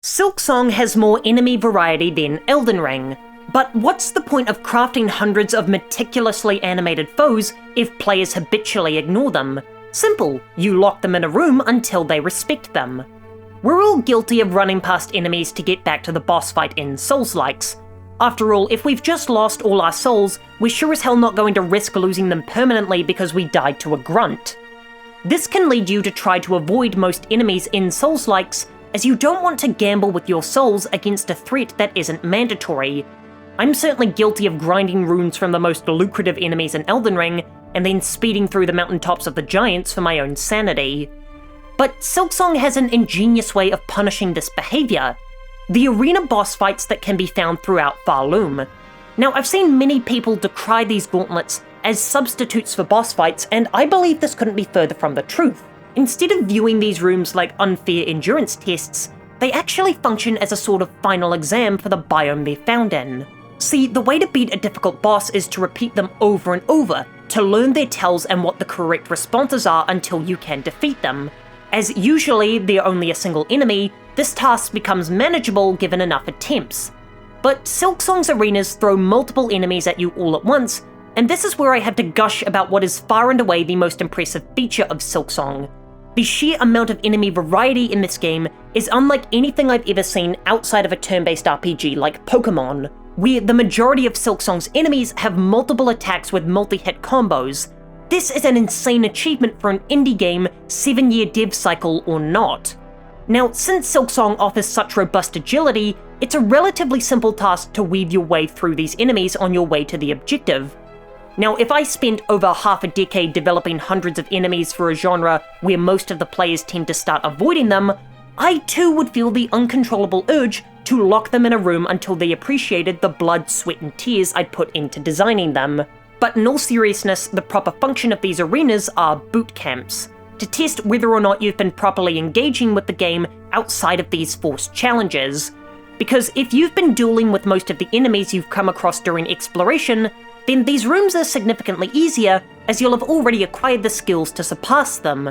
Silksong has more enemy variety than Elden Ring, but what's the point of crafting hundreds of meticulously animated foes if players habitually ignore them? Simple, you lock them in a room until they respect them. We're all guilty of running past enemies to get back to the boss fight in Soulslikes. After all, if we've just lost all our souls, we're sure as hell not going to risk losing them permanently because we died to a grunt. This can lead you to try to avoid most enemies in Soulslikes, as you don't want to gamble with your souls against a threat that isn't mandatory. I'm certainly guilty of grinding runes from the most lucrative enemies in Elden Ring, and then speeding through the mountaintops of the giants for my own sanity. But Silksong has an ingenious way of punishing this behaviour: the arena boss fights that can be found throughout Farloom. Now, I've seen many people decry these gauntlets as substitutes for boss fights, and I believe this couldn't be further from the truth. Instead of viewing these rooms like unfair endurance tests, they actually function as a sort of final exam for the biome they're found in. See, the way to beat a difficult boss is to repeat them over and over, to learn their tells and what the correct responses are until you can defeat them. As usually they're only a single enemy, this task becomes manageable given enough attempts. But Silksong's arenas throw multiple enemies at you all at once, and this is where I have to gush about what is far and away the most impressive feature of Silksong. The sheer amount of enemy variety in this game is unlike anything I've ever seen outside of a turn-based RPG like Pokemon, where the majority of Silksong's enemies have multiple attacks with multi-hit combos. This is an insane achievement for an indie game, 7-year dev cycle or not. Now, since Silksong offers such robust agility, it's a relatively simple task to weave your way through these enemies on your way to the objective. Now, if I spent over half a decade developing hundreds of enemies for a genre where most of the players tend to start avoiding them, I too would feel the uncontrollable urge to lock them in a room until they appreciated the blood, sweat and tears I'd put into designing them. But in all seriousness, the proper function of these arenas are boot camps, to test whether or not you've been properly engaging with the game outside of these forced challenges. Because if you've been dueling with most of the enemies you've come across during exploration, then these rooms are significantly easier, as you'll have already acquired the skills to surpass them.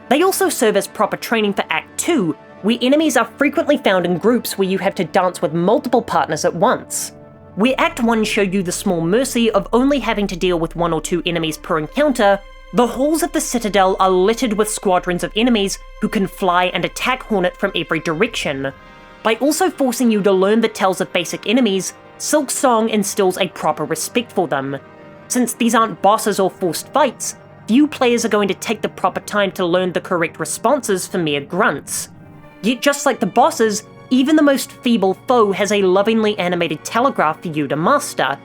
They also serve as proper training for Act 2, where enemies are frequently found in groups where you have to dance with multiple partners at once. Where Act 1 showed you the small mercy of only having to deal with 1 or 2 enemies per encounter, the halls of the Citadel are littered with squadrons of enemies who can fly and attack Hornet from every direction. By also forcing you to learn the tells of basic enemies, Silksong instills a proper respect for them. Since these aren't bosses or forced fights, few players are going to take the proper time to learn the correct responses for mere grunts. Yet just like the bosses, even the most feeble foe has a lovingly animated telegraph for you to master.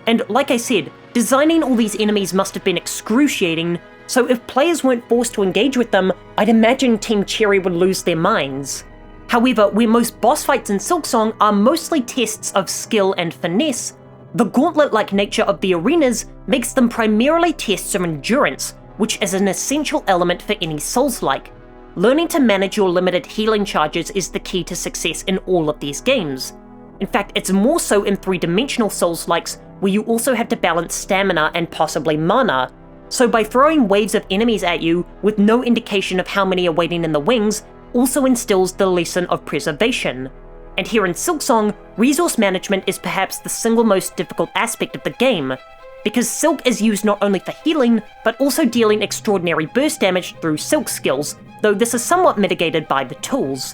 And like I said, designing all these enemies must have been excruciating, so if players weren't forced to engage with them, I'd imagine Team Cherry would lose their minds. However, where most boss fights in Silksong are mostly tests of skill and finesse, the gauntlet-like nature of the arenas makes them primarily tests of endurance, which is an essential element for any Souls-like. Learning to manage your limited healing charges is the key to success in all of these games. In fact, it's more so in 3-dimensional Souls-likes, where you also have to balance stamina and possibly mana. So by throwing waves of enemies at you, with no indication of how many are waiting in the wings, also instills the lesson of preservation. And here in Silksong, resource management is perhaps the single most difficult aspect of the game, because Silk is used not only for healing, but also dealing extraordinary burst damage through Silk skills, though this is somewhat mitigated by the tools.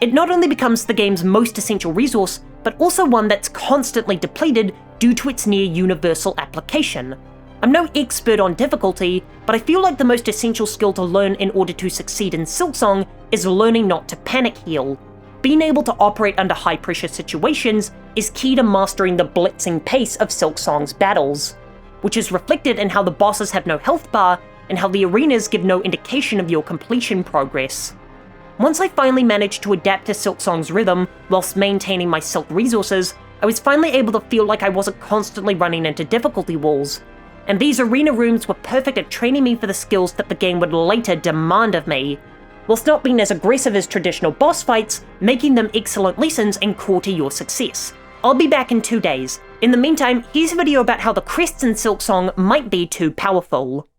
It not only becomes the game's most essential resource, but also one that's constantly depleted due to its near universal application. I'm no expert on difficulty, but I feel like the most essential skill to learn in order to succeed in Silksong is learning not to panic heal. Being able to operate under high pressure situations is key to mastering the blitzing pace of Silksong's battles, which is reflected in how the bosses have no health bar and how the arenas give no indication of your completion progress. Once I finally managed to adapt to Silksong's rhythm whilst maintaining my Silk resources, I was finally able to feel like I wasn't constantly running into difficulty walls. And these arena rooms were perfect at training me for the skills that the game would later demand of me, whilst not being as aggressive as traditional boss fights, making them excellent lessons and core to your success. I'll be back in 2 days. In the meantime, here's a video about how the crests in Silksong might be too powerful.